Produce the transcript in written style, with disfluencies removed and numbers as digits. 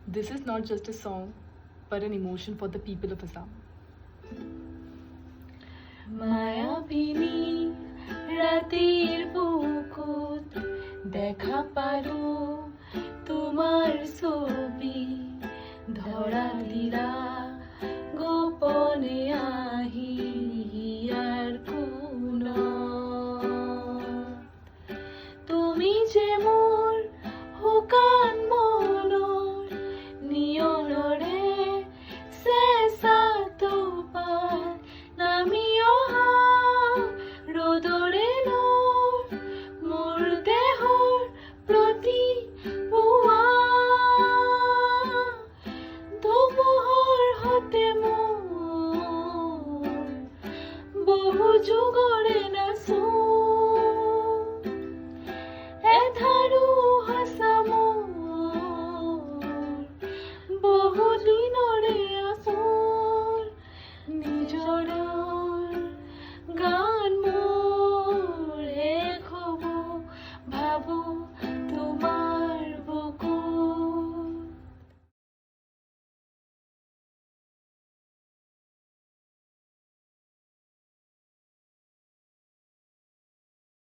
This is not just a song, but an emotion for the people of Assam. মায়াবিনী রাতের বুকুত দেখা পালো তোমার চোখ